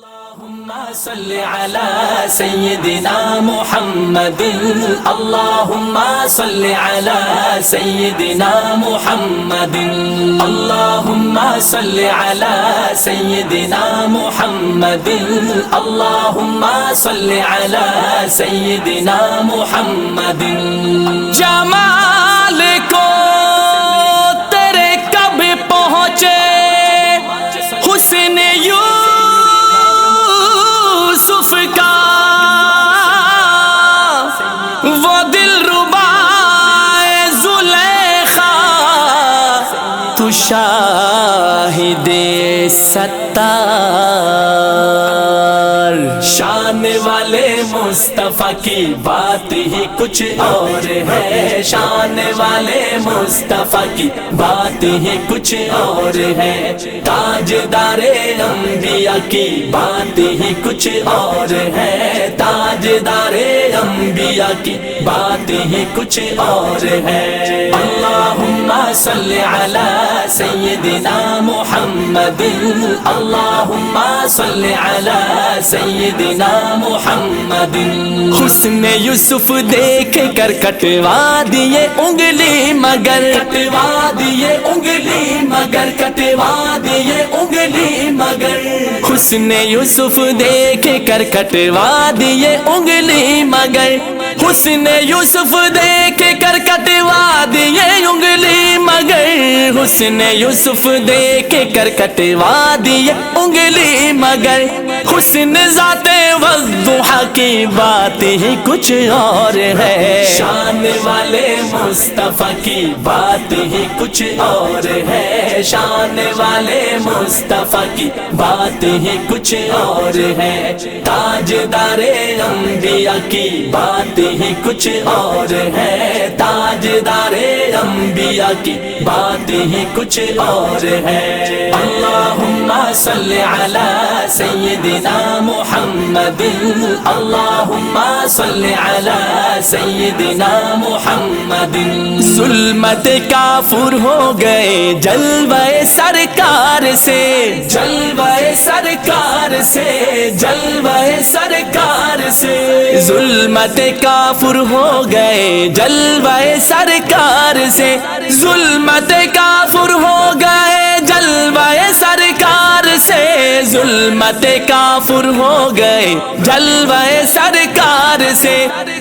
اللهم صل على سيدنا محمد اللهم صل على سيدنا محمد اللهم صل على سيدنا محمد اللهم صل على سيدنا محمد جمال کو تیرے کب پہنچے حسن یوسف کا وہ دل ربا زلیخا تو شاہد ستار شان والے مصطفیٰ کی بات ہی کچھ اور ہے شان والے مصطفیٰ کی بات ہی کچھ اور ہے تاجدار انبیاء کی بات ہی کچھ اور ہے تاجدار انبیاء کی بات ہی کچھ اور ہے اللہم صل علی سیدنا محمد اللہم صل علی سیدنا محمد حسن یوسف دیکھ کر کٹوا دیے انگلی مگر کٹوا دیے انگلی مگر کٹوا دیے انگلی مگر حسن یوسف دیکھ کر کٹوا دیے انگلی مگر حسن یوسف دیکھ کر کٹوا دیے انگلی مگر حسن یوسف دیکھ کر کٹوا دیے انگلی مگر حسن ذات والضحا کی بات ہی کچھ اور ہے شان والے مصطفیٰ کی بات ہی کچھ اور ہے شان والے مصطفیٰ کی بات ہی کچھ اور ہے تاجدار انبیاء کی بات ہی کچھ اور ہے تاجدار انبیاء کی بات ہی کچھ اور ہے اللہم صل علی سیدنا محمد اللہم صل علی سیدنا محمد ظلمت کافر ہو گئے جلوہ سرکار سے جلوہ سرکار سے جلوہ سرکار سے ظلمت کافر ہو گئے جلوہ سرکار سے ظلمت کافر ہو گئے جلوہ سرکار سے ظلمت کافر ہو گئے جلوہ سرکار سے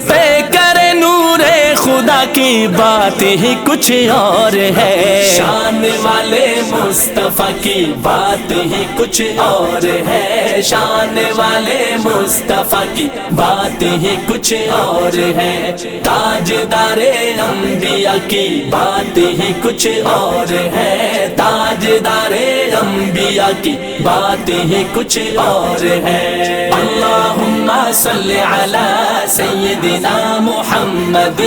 پے کر نور خدا کی بات ہی کچھ اور ہے شان والے مصطفیٰ کی بات ہی کچھ اور ہے شان والے مصطفیٰ کی بات ہی کچھ اور ہے تاجدار انبیاء کی بات ہی کچھ اور ہے تاجدار انبیاء کی بات ہی کچھ اور ہے اللہم صل علی سیدنا محمد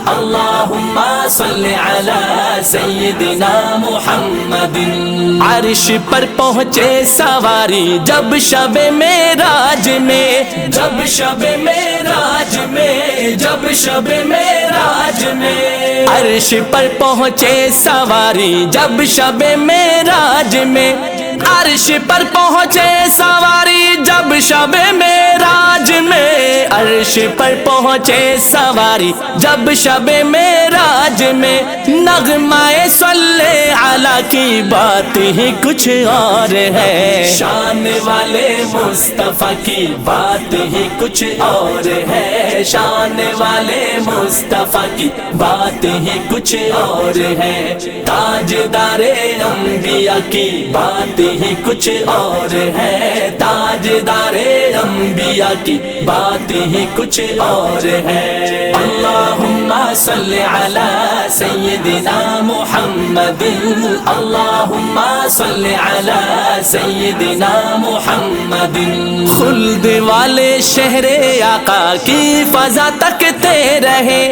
اللہم صل علی سیدنا محمد عرش پر پہنچے سواری جب شب معراج میں جب شب معراج میں جب شب معراج میں عرش پر پہنچے سواری جب شب معراج میں عرش پر پہنچے سواری جب شب معراج میں عرش پر پہنچے سواری جب شب معراج میں نغمہ صلی علی کی بات ہی کچھ اور ہے شان والے مصطفیٰ کی بات ہی کچھ اور ہے شان والے مصطفیٰ کی بات ہی کچھ اور ہے تاجدار انبیاء کی بات ہی کچھ اور ہے تاجدار انبیاء کی بات ہی کچھ اور ہے اللہم صل علی سیدنا محمد اللہم صل علی سیدنا محمد خلد والے شہر آقا کی فضا تکتے رہے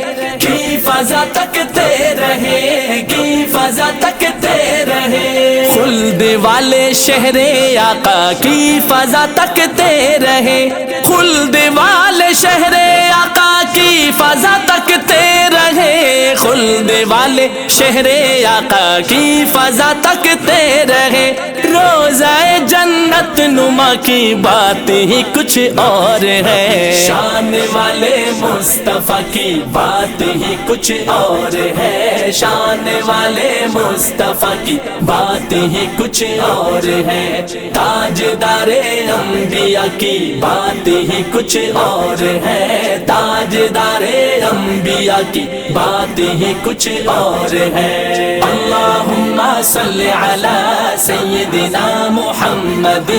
کی فضا تکتے رہے کی فضا تکتے رہے خلد والے شہر آقا کی فضا تکتے رہے، خلد والے شہر آقا کی فضا تکتے رہے، خلد والے شہر آقا کی فضا تکتے رہے، روزہ جنت نما کی بات ہی کچھ اور ہے، شان والے مصطفیٰ کی بات ہی کچھ اور ہے، شان والے مصطفیٰ کی بات ہی کچھ اور ہے، تاجدار انبیاء کی بات ہی کچھ اور ہے، تاجدار انبیاء کی بات ہی کچھ اور ہے۔ اللہم صلی علی سیدنا محمد،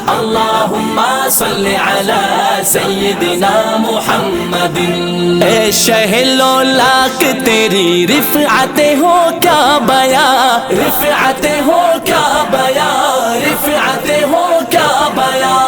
اللہم صلی علی سیدنا محمد۔ اے شہلو لاکھ تیری رفعتیں ہو کیا بیاں، رفعتیں ہو کیا بیاں، رفعتیں ہو کیا بیاں،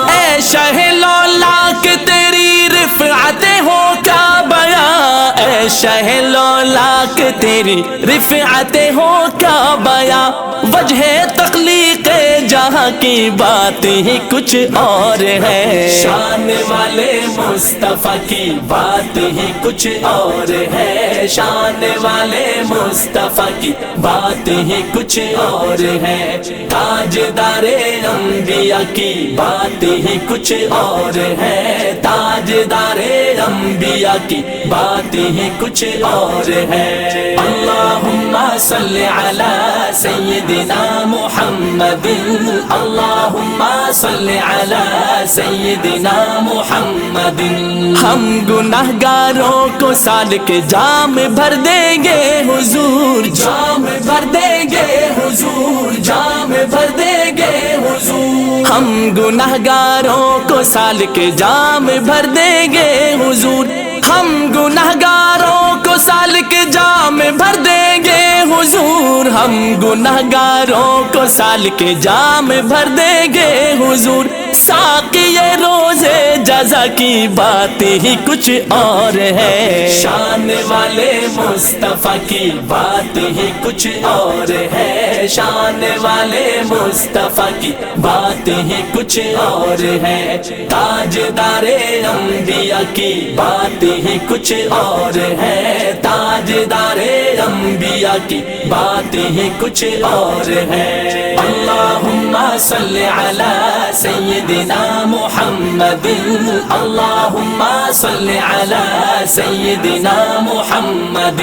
اے شہلو لاکھ تیری رفعتیں ہو کیا بیاں، اے شہلو لاکھ تیری رفعتیں ہو کیا بیاں، وجہ تخلیق جہاں کی بات ہی کچھ اور ہے، شان والے مصطفیٰ کی بات ہی کچھ اور ہے، شان والے مصطفیٰ کی بات ہی کچھ اور ہے، تاجدار انبیاء کی بات ہی کچھ اور ہے، تاجدار انبیاء کی بات ہی کچھ اور ہے۔ اللہم صلی علی سیدنا محمد، اللہم صلی علی سیدنا محمد۔ ہم گناہگاروں کو سال کے جام بھر دیں گے حضور، جام بھر دیں گے حضور، جام بھر دیں گے حضور، ہم گناہگاروں کو سال کے جام بھر دیں گے حضور، ہم گناہگاروں کو سال کے جام بھر دیں گے حضور، ہم گناہگاروں کو سال کے جام بھر دیں گے حضور، ساقی روزے جزا کی بات ہی کچھ اور ہے، شان والے مصطفیٰ کی بات ہی کچھ اور ہے، شان والے مصطفیٰ کی بات ہی کچھ اور ہے، تاجدار انبیاء کی بات ہی کچھ اور ہے، تاجدار انبیاء کی بات ہی کچھ اور ہے۔ اللہم صلی علی سیدنا محمد، اللہم صلی علی سیدنا محمد۔